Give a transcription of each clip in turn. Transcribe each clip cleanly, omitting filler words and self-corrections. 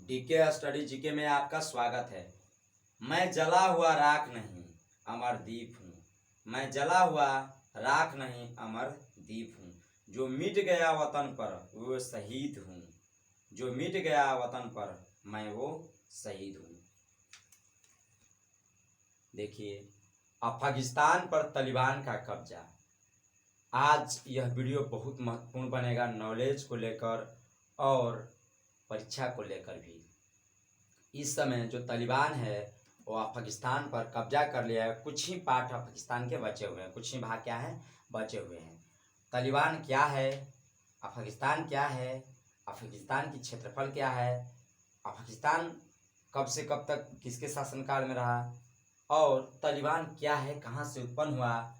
DK study GK में आपका स्वागत है। मैं जला हुआ राख नहीं अमर दीप हूँ। मैं जला हुआ राख नहीं अमर दीप हूँ। जो मिट गया वतन पर वो शहीद हूँ। जो मिट गया वतन पर मैं वो शहीद हूँ। देखिए, अफगानिस्तान पर तालिबान का कब्जा। आज यह वीडियो बहुत महत्वपूर्ण बनेगा, नॉलेज को लेकर और परीक्षा को लेकर भी। इस समय जो तालिबान है वो अफगानिस्तान पर कब्जा कर लिया है। कुछ ही पार्ट अफगानिस्तान के बचे हुए हैं, कुछ ही भाग क्या है बचे हुए हैं। तालिबान क्या है, अफगानिस्तान क्या है, अफगानिस्तान की क्षेत्रफल क्या है, अफगानिस्तान कब से कब तक किसके शासनकाल में रहा और तालिबान क्या है, कहाँ से उत्पन्न हुआ,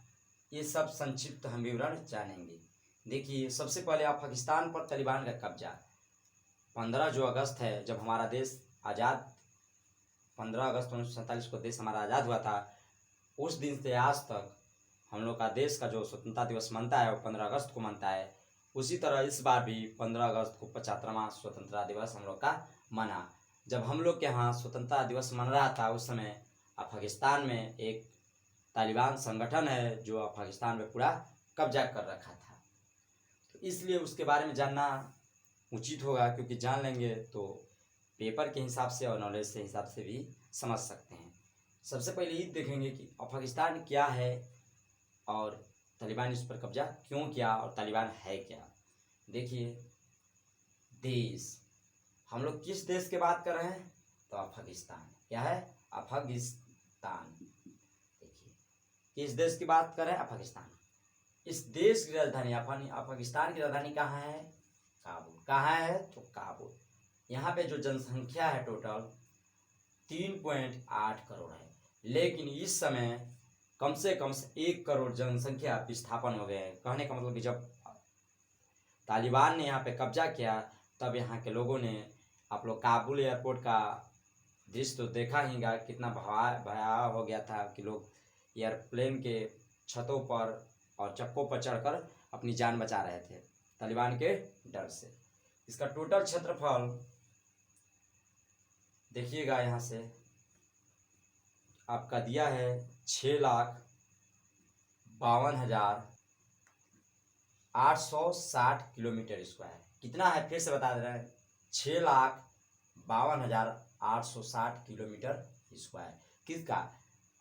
ये सब संक्षिप्त हम विवरण जानेंगे। देखिए, सबसे पहले अफगानिस्तान पर तालिबान का कब्जा 15 जो अगस्त है, जब हमारा देश आज़ाद 15 अगस्त 1947 को देश हमारा आज़ाद हुआ था, उस दिन से आज तक हम लोग का देश का जो स्वतंत्रता दिवस मनता है वो 15 अगस्त को मनता है। उसी तरह इस बार भी 15 अगस्त को 75वां स्वतंत्रता दिवस हम लोग का मना। जब हम लोग के यहाँ स्वतंत्रता दिवस मन रहा था उस समय अफगानिस्तान में एक तालिबान संगठन है जो अफगानिस्तान में पूरा कब्जा कर रखा था। तो इसलिए उसके बारे में जानना उचित होगा, क्योंकि जान लेंगे तो पेपर के हिसाब से और नॉलेज के हिसाब से भी समझ सकते हैं। सबसे पहले ये देखेंगे कि अफगानिस्तान क्या है और तालिबान इस पर कब्जा क्यों किया और तालिबान है क्या। देखिए, देश, हम लोग किस देश की बात कर रहे हैं तो अफगानिस्तान। क्या है? अफगानिस्तान। देखिए, किस देश की बात कर रहे हैं? अफगानिस्तान। इस देश की राजधानी अफगानिस्तान की राजधानी कहाँ है? काबुल। कहाँ है? तो काबुल। यहाँ पे जो जनसंख्या है टोटल 3.8 करोड़ है, लेकिन इस समय कम से कम 1 करोड़ जनसंख्या विस्थापन हो गए हैं। कहने का मतलब कि जब तालिबान ने यहाँ पे कब्जा किया तब यहाँ के लोगों ने, आप लोग काबुल एयरपोर्ट का दृश्य तो देखा हीगा, कितना भयावह हो गया था कि लोग एयरप्लेन के छतों पर और चक्कों पर चढ़कर अपनी जान बचा रहे थे तालिबान के डर से। इसका टोटल क्षेत्रफल देखिएगा, यहाँ से आपका दिया है 6,52,860 किलोमीटर स्क्वायर। कितना है फिर से बता दे रहे हैं, 6,52,860 किलोमीटर स्क्वायर। किसका?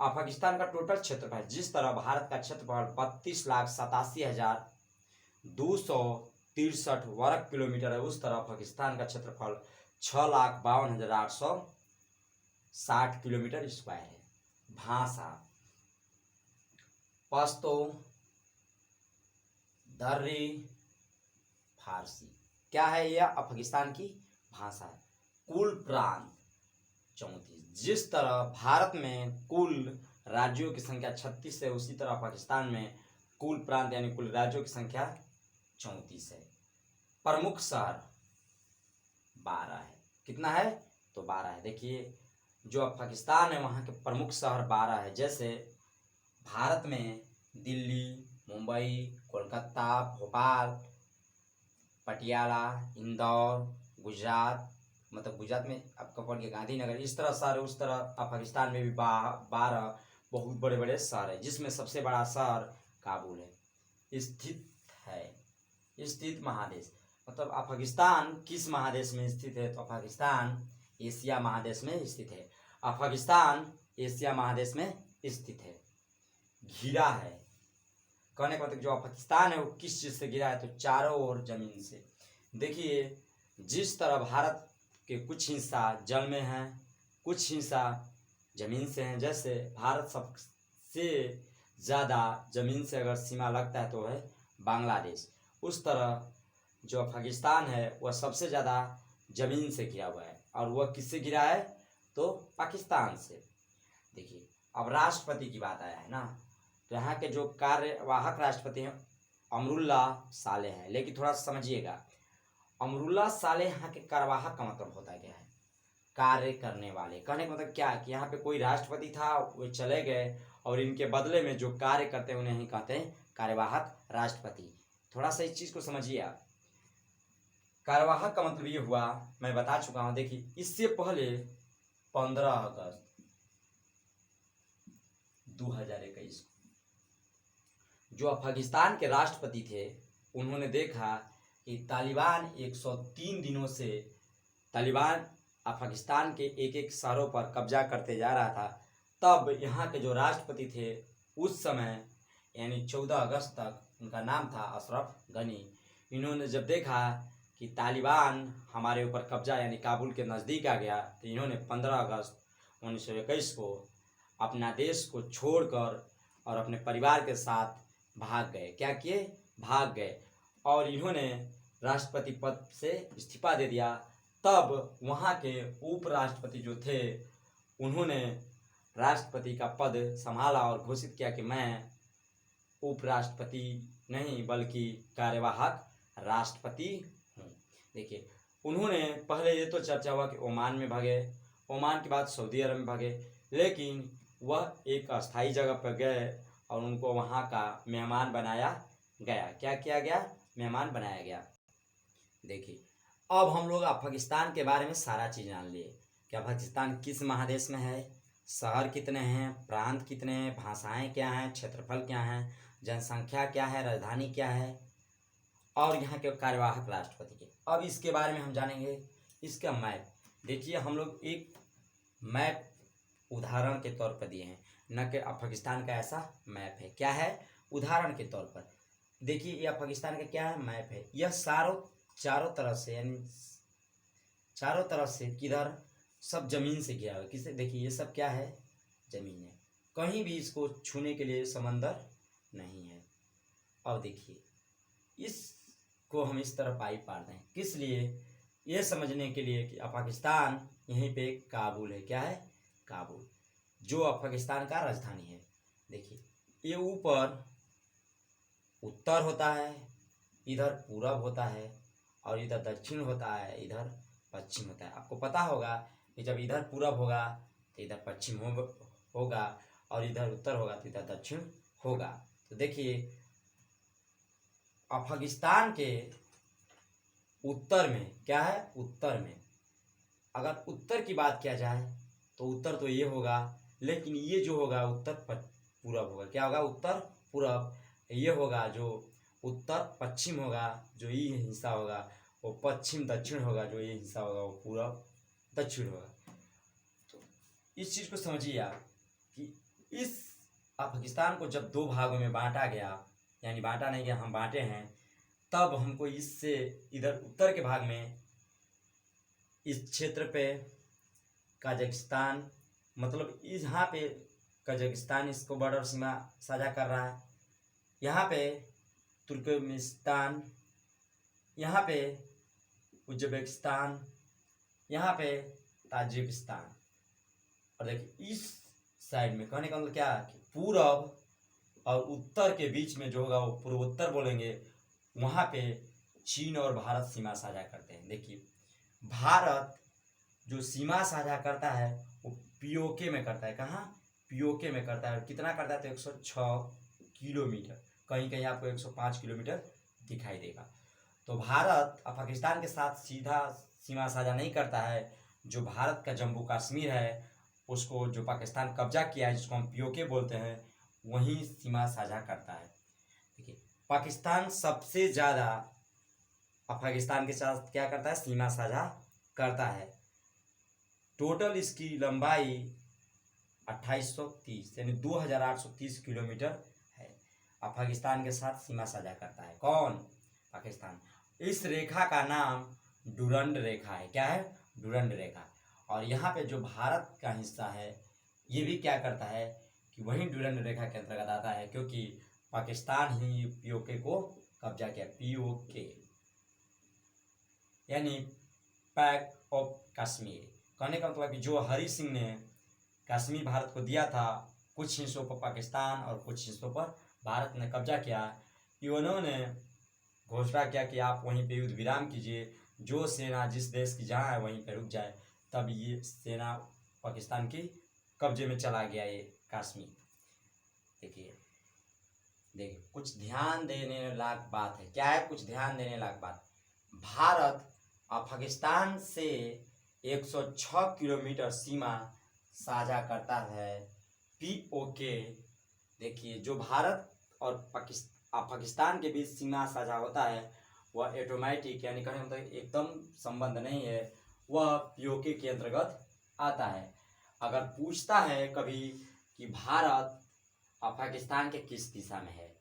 अफगानिस्तान का टोटल क्षेत्रफल। जिस तरह भारत का क्षेत्रफल 32,87,263 वर्ग किलोमीटर है, उस तरह पाकिस्तान का क्षेत्रफल 6,52,860 किलोमीटर स्क्वायर है। भाषा पश्तो, दर्री, फारसी। क्या है? यह अफगानिस्तान की भाषा है। कुल प्रांत 34। जिस तरह भारत में कुल राज्यों की संख्या 36 है, उसी तरह पाकिस्तान में कुल प्रांत यानी कुल राज्यों की संख्या 34 है। प्रमुख शहर 12 है। कितना है? तो 12 है। देखिए, जो अफगानिस्तान है वहाँ के प्रमुख शहर 12 है। जैसे भारत में दिल्ली, मुंबई, कोलकाता, भोपाल, पटियाला, इंदौर, गुजरात, मतलब गुजरात में आपका पड़ गया गांधीनगर, इस तरह शहर है। उस तरह अफगानिस्तान में भी 12 बहुत बड़े बड़े शहर है, जिसमें सबसे बड़ा शहर काबुल है। स्थित महादेश, मतलब अफगानिस्तान किस महादेश में स्थित है? तो अफगानिस्तान एशिया महादेश में स्थित है। अफगानिस्तान एशिया महादेश में स्थित है। घिरा है, कहने का मतलब जो अफगानिस्तान है वो किस चीज़ से घिरा है? तो चारों ओर जमीन से। देखिए, जिस तरह भारत के कुछ हिस्सा जल में हैं, कुछ हिस्सा जमीन से हैं। जैसे भारत सबसे ज़्यादा जमीन से अगर सीमा लगता है तो है बांग्लादेश, उस तरह जो अफगानिस्तान है वह सबसे ज़्यादा जमीन से घिरा हुआ है। और वह किससे घिरा है? तो पाकिस्तान से। देखिए, अब राष्ट्रपति की बात आया है ना, तो यहाँ के जो कार्यवाहक राष्ट्रपति हैं अमरुल्ला सालेह हैं। लेकिन थोड़ा सा समझिएगा, अमरुल्ला सालेह यहाँ के कार्यवाहक का मतलब होता क्या है? कार्य करने वाले। कहने का मतलब क्या कि यहाँ पे कोई राष्ट्रपति था, वो चले गए और इनके बदले में जो कार्य करते हैं उन्हें ही कहते हैं कार्यवाहक राष्ट्रपति। थोड़ा सा इस चीज़ को समझिए आप। कार्यवाहक का मतलब ये हुआ, मैं बता चुका हूं। देखिए इससे पहले 15 अगस्त 2021 जो अफगानिस्तान के राष्ट्रपति थे, उन्होंने देखा कि तालिबान 103 दिनों से तालिबान अफगानिस्तान के एक एक शहरों पर कब्जा करते जा रहा था। तब यहाँ के जो राष्ट्रपति थे उस समय, यानी 14 अगस्त तक, उनका नाम था अशरफ गनी। इन्होंने जब देखा कि तालिबान हमारे ऊपर कब्जा यानी काबुल के नज़दीक आ गया, तो इन्होंने 15 अगस्त 1921 को अपना देश को छोड़कर और अपने परिवार के साथ भाग गए। क्या किए? भाग गए। और इन्होंने राष्ट्रपति पद से इस्तीफा दे दिया। तब वहाँ के उपराष्ट्रपति जो थे, उन्होंने राष्ट्रपति का पद संभाला और घोषित किया कि मैं उपराष्ट्रपति नहीं बल्कि कार्यवाहक राष्ट्रपति हूँ। देखिए उन्होंने पहले ये तो चर्चा हुआ कि ओमान में भागे, ओमान के बाद सऊदी अरब में भागे, लेकिन वह एक अस्थायी जगह पर गए और उनको वहाँ का मेहमान बनाया गया। क्या किया गया? मेहमान बनाया गया। देखिए अब हम लोग अफगानिस्तान के बारे में सारा चीज़ जान लिए कि अफगानिस्तान किस महादेश में है, शहर कितने हैं, प्रांत कितने हैं, भाषाएं क्या हैं, क्षेत्रफल क्या हैं, जनसंख्या क्या है, राजधानी क्या है, और यहाँ के कार्यवाहक राष्ट्रपति के। अब इसके बारे में हम जानेंगे। इसका मैप देखिए, हम लोग एक मैप उदाहरण के तौर पर दिए हैं, न कि अफगानिस्तान का ऐसा मैप है। क्या है? उदाहरण के तौर पर देखिए, ये अफगानिस्तान का क्या है? मैप है। यह चारों तरफ से, यानी चारों तरफ से किधर सब जमीन से घिरा हुआ है। किसे? देखिए ये सब क्या है? जमीन है। कहीं भी इसको छूने के लिए समंदर नहीं है। अब देखिए इसको हम इस तरह पाइप पार दें, किस लिए? ये समझने के लिए कि अफगानिस्तान यहीं पे काबुल है। क्या है? काबुल, जो अफगानिस्तान का राजधानी है। देखिए ये ऊपर उत्तर होता है, इधर पूरब होता है, और इधर दक्षिण होता है, इधर पश्चिम होता है। आपको पता होगा कि जब इधर पूरब होगा तो इधर पश्चिम होगा, और इधर उत्तर होगा तो इधर दक्षिण होगा। तो देखिए अफगानिस्तान के उत्तर में क्या है? उत्तर में अगर उत्तर की बात किया जाए तो उत्तर तो ये होगा, लेकिन ये जो होगा उत्तर पूरब होगा। क्या होगा? उत्तर पूरब। ये होगा जो उत्तर पश्चिम होगा, जो ये हिस्सा होगा वो पश्चिम दक्षिण होगा, जो ये हिस्सा होगा वो पूरब दक्षिण होगा। तो इस चीज़ को समझिए आप कि इस अफगानिस्तान को जब दो भागों में बांटा गया, यानी बांटा नहीं गया, हम बांटे हैं, तब हमको इससे इधर उत्तर के भाग में इस क्षेत्र पे कजाकिस्तान, मतलब यहाँ पे कजाकिस्तान इसको बॉर्डर सीमा साझा कर रहा है, यहाँ पे तुर्कमेनिस्तान, यहाँ पे उज्बेकिस्तान, यहाँ पे ताजिकिस्तान। और देखिए इस साइड में, कहने का मतलब क्या है कि पूरब और उत्तर के बीच में जो होगा वो पूर्वोत्तर बोलेंगे, वहाँ पे चीन और भारत सीमा साझा करते हैं। देखिए भारत जो सीमा साझा करता है वो पीओके में करता है। कहाँ? पीओके में करता है। और कितना करता है? तो 106 किलोमीटर, कहीं कहीं आपको 105 किलोमीटर दिखाई देगा। तो भारत अफगानिस्तान के साथ सीधा सीमा साझा नहीं करता है। जो भारत का जम्मू कश्मीर है उसको, जो पाकिस्तान कब्जा किया है, जिसको हम पीओके बोलते हैं, वहीं सीमा साझा करता है। देखिए पाकिस्तान सबसे ज़्यादा अफगानिस्तान के साथ क्या करता है? सीमा साझा करता है। टोटल इसकी लंबाई 2830 यानी 2830 किलोमीटर है। अफगानिस्तान के साथ सीमा साझा करता है कौन? पाकिस्तान। इस रेखा का नाम डुरंड रेखा है। क्या है? डुरंड रेखा। और यहाँ पे जो भारत का हिस्सा है ये भी क्या करता है कि वही डुरंड रेखा के अंतर्गत आता है, क्योंकि पाकिस्तान ही पीओके को कब्जा किया। पीओके यानी पैक्ट ऑफ कश्मीर। कहने का मतलब कि जो हरि सिंह ने कश्मीर भारत को दिया था, कुछ हिस्सों पर पाकिस्तान और कुछ हिस्सों पर भारत ने कब्जा किया, उन्होंने घोषणा किया कि आप वहीं पे युद्ध विराम कीजिए, जो सेना जिस देश की जहाँ है वहीं पे रुक जाए। तब ये सेना पाकिस्तान की कब्जे में चला गया ये कश्मीर। देखिए कुछ ध्यान देने लायक बात है। क्या है? कुछ ध्यान देने लायक बात। भारत अफगानिस्तान से 106 किलोमीटर सीमा साझा करता है। पीओके, देखिए जो भारत और पाकिस्तान के बीच सीमा साझा होता है वह ऑटोमेटिक यानी कहने मतलब एकदम संबंध नहीं है, वह पीओके के अंतर्गत आता है। अगर पूछता है कभी कि भारत अफगानिस्तान के किस दिशा में है,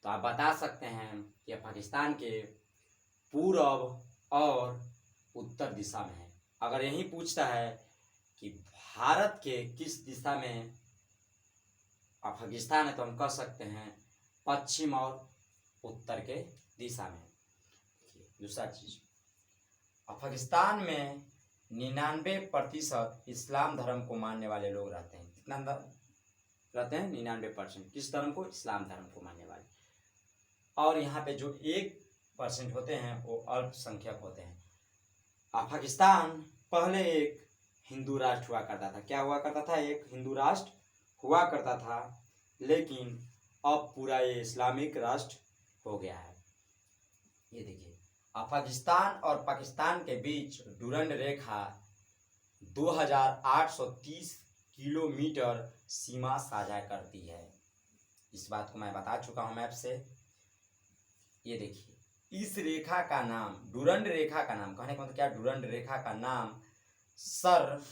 तो आप बता सकते हैं कि पाकिस्तान के पूर्व और उत्तर दिशा में है। अगर यही पूछता है कि भारत के किस दिशा में अफगानिस्तान है, तो हम कह सकते हैं पश्चिम और उत्तर के दिशा में। दूसरा चीज, अफगानिस्तान में 99% इस्लाम धर्म को मानने वाले लोग रहते हैं। कितना रहते हैं? 99%। किस धर्म को? इस्लाम धर्म को मानने वाले। और यहाँ पे जो 1% होते हैं वो अल्पसंख्यक होते हैं। अफगानिस्तान पहले एक हिंदू राष्ट्र हुआ करता था। क्या हुआ करता था? एक हिंदू राष्ट्र हुआ करता था, लेकिन अब पूरा ये इस्लामिक राष्ट्र हो गया है। ये देखिए, अफगानिस्तान और पाकिस्तान के बीच डुरंड रेखा 2830 किलोमीटर सीमा साझा करती है। इस बात को मैं बता चुका हूं मैप से। ये देखिए, इस रेखा का नाम, डुरंड रेखा का नाम, कहने का मतलब क्या, डुरंड रेखा का नाम सर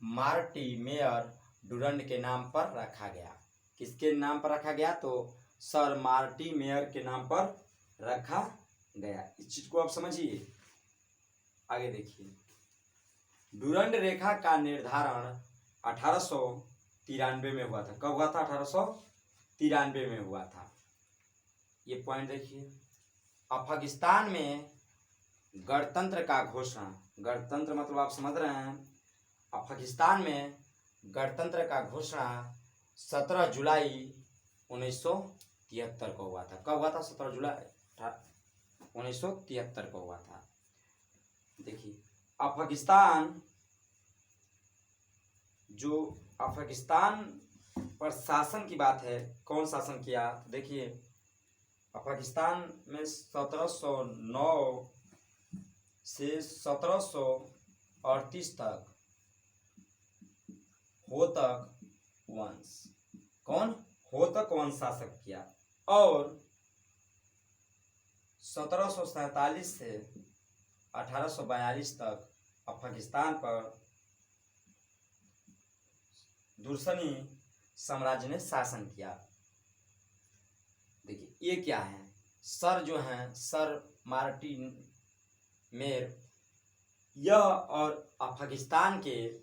मार्टिन मेयर डुरंड के नाम पर रखा गया। किसके नाम पर रखा गया? तो सर मार्टिन मेयर के नाम पर रखा गया। इस चीज को आप समझिए। आगे देखिए, डुरंड रेखा का निर्धारण 1893 में हुआ था। कब हुआ था? 1893 में हुआ था। ये पॉइंट देखिए, अफगानिस्तान में गणतंत्र का घोषणा, गणतंत्र मतलब आप समझ रहे हैं, अफगानिस्तान में गणतंत्र का घोषणा 17 जुलाई 1973 को हुआ था। कब हुआ था? 17 जुलाई 1973 को हुआ था। देखिए, अफगानिस्तान पर शासन की बात है, कौन शासन किया? देखिए, अफगानिस्तान में 1709 से 1738 तक होतक वंश, कौन? होतक वंश शासक किया। और 1747 से 1842 तक अफगानिस्तान पर दुर्सनी साम्राज्य ने शासन किया। देखिए, ये क्या है? सर जो हैं, सर मार्टिन मेयर, यह और अफगानिस्तान के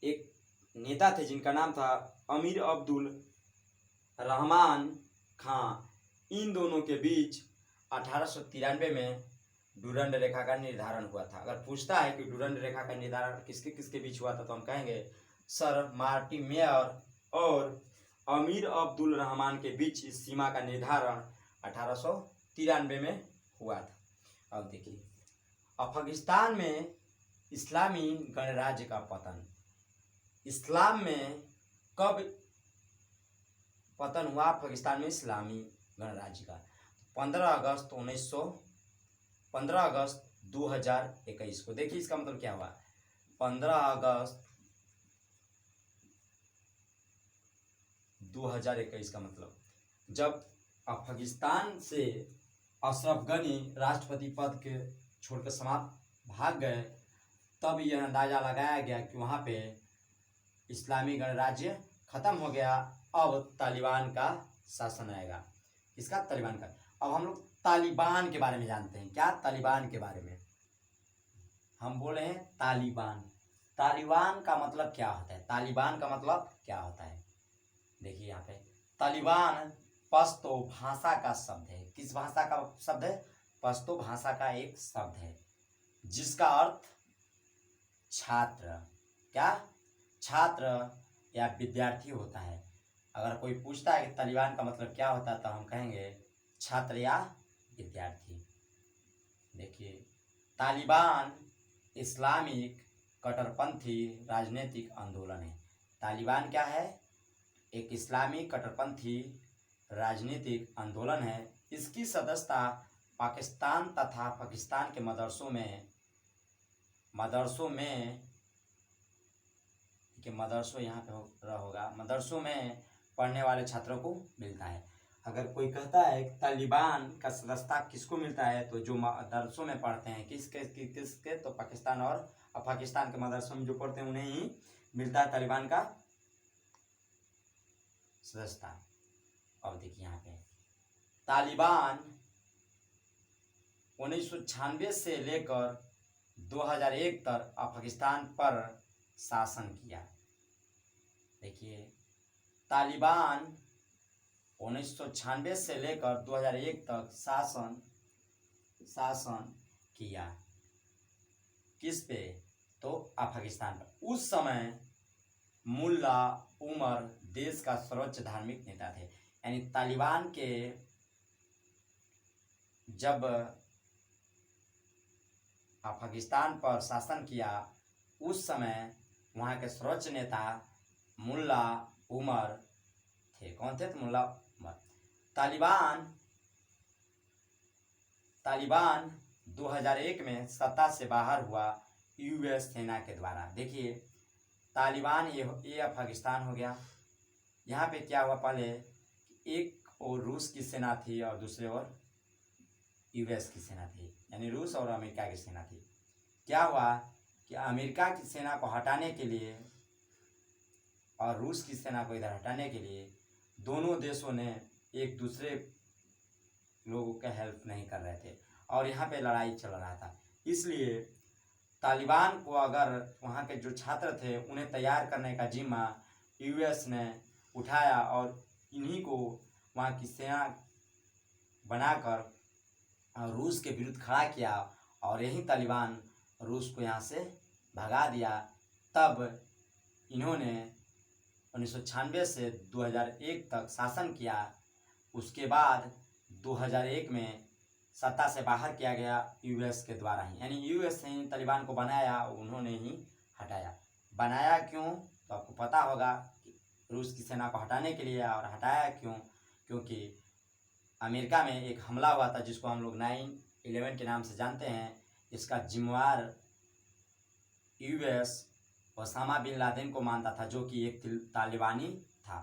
एक नेता थे जिनका नाम था अमीर अब्दुल रहमान खां। इन दोनों के बीच 1893 में डुरंड रेखा का निर्धारण हुआ था। अगर पूछता है कि डुरंड रेखा का निर्धारण किसके किसके बीच हुआ था, तो हम कहेंगे सर मार्टिन मेयर और अमीर अब्दुल रहमान के बीच इस सीमा का निर्धारण 1893 में हुआ था। अब देखिए, अफगानिस्तान में इस्लामी गणराज्य का पतन, इस्लाम में कब पतन हुआ अफगानिस्तान में इस्लामी गणराज्य का? 15 अगस्त 2021 को। देखिए, इसका मतलब क्या हुआ? 15 अगस्त 2021 का मतलब जब अफगानिस्तान से अशरफ गनी राष्ट्रपति पद के छोड़कर समाप्त भाग गए, तब यह अंदाजा लगाया गया कि वहाँ पे इस्लामी गणराज्य खत्म हो गया। अब तालिबान का शासन आएगा। किसका? तालिबान का। अब हम लोग तालिबान के बारे में जानते हैं। क्या? तालिबान के बारे में हम बोले हैं तालिबान। तालिबान का मतलब क्या होता है? तालिबान का मतलब क्या होता है? देखिए यहाँ पे, तालिबान पश्तो भाषा का शब्द है। किस भाषा का शब्द है? पश्तो भाषा का एक शब्द है जिसका अर्थ छात्र, क्या? छात्र या विद्यार्थी होता है। अगर कोई पूछता है कि तालिबान का मतलब क्या होता है, तो हम कहेंगे छात्र या विद्यार्थी। देखिए, तालिबान इस्लामिक कट्टरपंथी राजनीतिक आंदोलन है। तालिबान क्या है? एक इस्लामी कट्टरपंथी राजनीतिक आंदोलन है। इसकी सदस्यता पाकिस्तान तथा पाकिस्तान के मदरसों में मदरसों में, कि मदरसों यहाँ पे होगा, मदरसों में पढ़ने वाले छात्रों को मिलता है। अगर कोई कहता है तालिबान का सदस्यता किसको मिलता है, तो जो मदरसों में पढ़ते हैं, किसके तो पाकिस्तान और पाकिस्तान के मदरसों में जो पढ़ते हैं उन्हें ही मिलता है तालिबान का सदस्यता। अब देखिए यहाँ पे तालिबान 1996 से लेकर 2001 तक पाकिस्तान पर शासन किया। देखिए तालिबान 1996 से लेकर 2001 तक शासन किया। किस पे, तो पाकिस्तान पर। उस समय मुल्ला उमर देश का सर्वोच्च धार्मिक नेता थे। यानी तालिबान के जब पाकिस्तान पर शासन किया उस समय वहाँ के सर्वोच्च नेता मुल्ला उमर थे। कौन थे? तो मुल्ला उमर। तालिबान 2001 में सत्ता से बाहर हुआ यूएस सेना के द्वारा। देखिए तालिबान ये पाकिस्तान हो गया। यहाँ पे क्या हुआ, पहले एक और रूस की सेना थी और दूसरे ओर यूएस की सेना थी, यानी रूस और अमेरिका की सेना थी। क्या हुआ कि अमेरिका की सेना को हटाने के लिए और रूस की सेना को इधर हटाने के लिए दोनों देशों ने एक दूसरे लोगों का हेल्प नहीं कर रहे थे और यहाँ पे लड़ाई चल रहा था। इसलिए तालिबान को, अगर वहाँ के जो छात्र थे उन्हें तैयार करने का जिम्मा यूएस ने उठाया और इन्हीं को वहाँ की सेना बनाकर रूस के विरुद्ध खड़ा किया और यही तालिबान रूस को यहाँ से भगा दिया। तब इन्होंने 1996 से 2001 तक शासन किया। उसके बाद 2001 में सत्ता से बाहर किया गया यूएस के द्वारा ही, यानी यूएस ने ही तालिबान को बनाया, उन्होंने ही हटाया। बनाया क्यों, तो आपको पता होगा कि रूस की सेना को हटाने के लिए। और हटाया क्यों, क्योंकि अमेरिका में एक हमला हुआ था जिसको हम लोग 9/11 के नाम से जानते हैं। इसका जिम्मेवार यूएस ओसामा बिन लादेन को मानता था, जो कि एक तालिबानी था।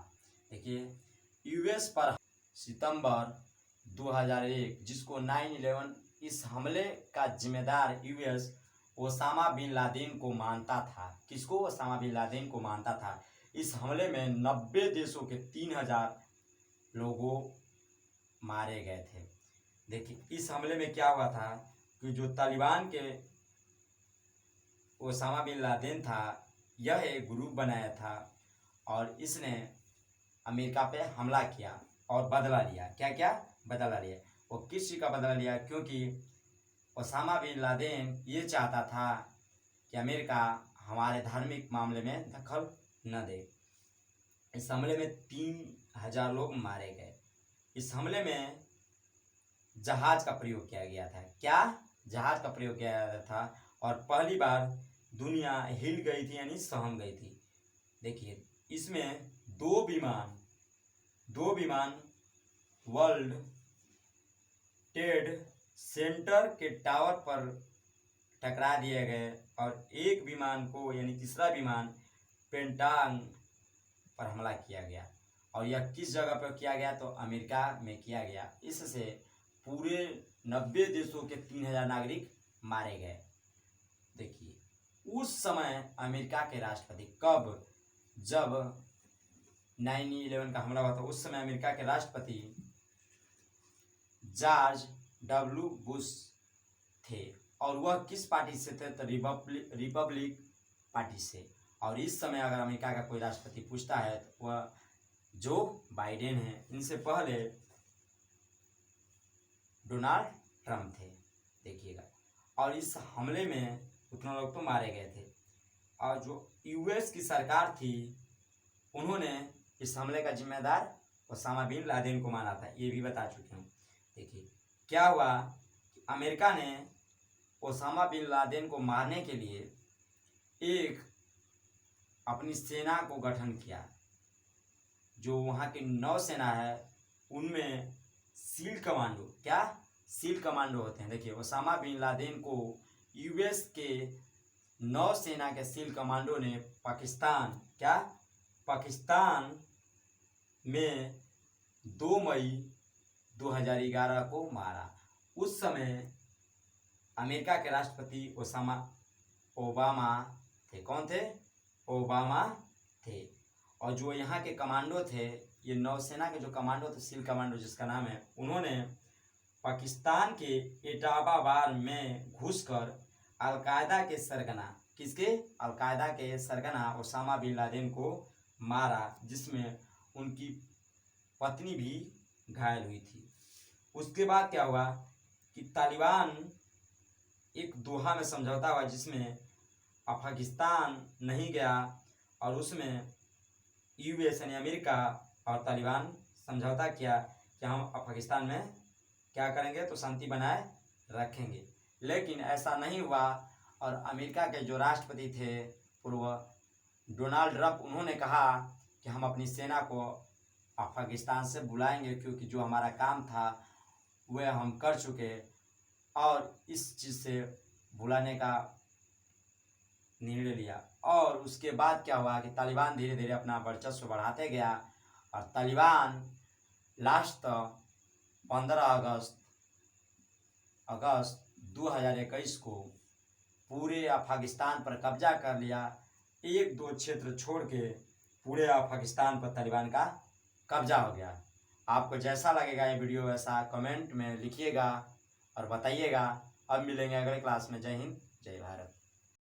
देखिए यूएस पर सितंबर 2001, जिसको 9/11, इस हमले का जिम्मेदार यूएस ओसामा बिन लादेन को मानता था। किसको? ओसामा बिन लादेन को मानता था। इस हमले में 90 देशों के 3000 लोगों मारे गए थे। देखिए इस हमले में क्या हुआ था कि जो तालिबान के ओसामा बिन लादेन था, यह एक ग्रुप बनाया था और इसने अमेरिका पे हमला किया और बदला लिया। क्या क्या बदला लिया? वो किस चीज़ का बदला लिया? क्योंकि ओसामा बिन लादेन ये चाहता था कि अमेरिका हमारे धार्मिक मामले में दखल न दे। इस हमले में 3000 लोग मारे गए। इस हमले में जहाज का प्रयोग किया गया था। क्या? जहाज का प्रयोग किया गया था और पहली बार दुनिया हिल गई थी, यानी सहम गई थी। देखिए इसमें दो विमान वर्ल्ड ट्रेड सेंटर के टावर पर टकरा दिए गए और एक विमान को, यानी तीसरा विमान पेंटांग पर हमला किया गया। और यह किस जगह पर किया गया? तो अमेरिका में किया गया। इससे पूरे 90 देशों के 3000 नागरिक मारे गए। देखिए उस समय अमेरिका के राष्ट्रपति, कब? जब 9/11 का हमला हुआ था, उस समय अमेरिका के राष्ट्रपति जॉर्ज डब्ल्यू बुश थे और वह किस पार्टी से थे? तो रिपब्लिक पार्टी से। और इस समय अगर अमेरिका का कोई राष्ट्रपति पूछता है तो वह जो बाइडेन है। इनसे पहले डोनाल्ड ट्रंप थे। देखिएगा, और इस हमले में उतना लोग तो मारे गए थे और जो यूएस की सरकार थी उन्होंने इस हमले का जिम्मेदार ओसामा बिन लादेन को माना था। ये भी बता चुके हूँ। देखिए क्या हुआ कि अमेरिका ने ओसामा बिन लादेन को मारने के लिए एक अपनी सेना को गठन किया। जो वहाँ की नौसेना है उनमें सील कमांडो, क्या सील कमांडो होते हैं। देखिए ओसामा बिन लादेन को यूएस के नौसेना के सील कमांडो ने पाकिस्तान में 2 मई 2011 को मारा। उस समय अमेरिका के राष्ट्रपति ओबामा थे। कौन थे? ओबामा थे। और जो यहाँ के कमांडो थे, ये नौसेना के जो कमांडो थे, सील कमांडो जिसका नाम है, उन्होंने पाकिस्तान के एटाबाबाद में घुसकर अलकायदा के सरगना ओसामा बिन लादेन को मारा, जिसमें उनकी पत्नी भी घायल हुई थी। उसके बाद क्या हुआ कि तालिबान एक दोहा में समझौता हुआ, जिसमें अफगानिस्तान नहीं गया, और उसमें यूएस यानी अमेरिका और तालिबान समझौता किया कि हम अफगानिस्तान में क्या करेंगे, तो शांति बनाए रखेंगे। लेकिन ऐसा नहीं हुआ, और अमेरिका के जो राष्ट्रपति थे पूर्व, डोनाल्ड ट्रंप, उन्होंने कहा कि हम अपनी सेना को अफगानिस्तान से बुलाएंगे, क्योंकि जो हमारा काम था वह हम कर चुके, और इस चीज़ से बुलाने का निर्णय लिया। और उसके बाद क्या हुआ कि तालिबान धीरे धीरे अपना वर्चस्व बढ़ाते गया, और तालिबान लास्ट 15 अगस्त 2021 को पूरे अफगानिस्तान पर कब्जा कर लिया। 1-2 क्षेत्र छोड़ के पूरे अफगानिस्तान पर तालिबान का कब्जा हो गया। आपको जैसा लगेगा ये वीडियो, वैसा कमेंट में लिखिएगा और बताइएगा। अब मिलेंगे अगले क्लास में। जय हिंद, जय भारत।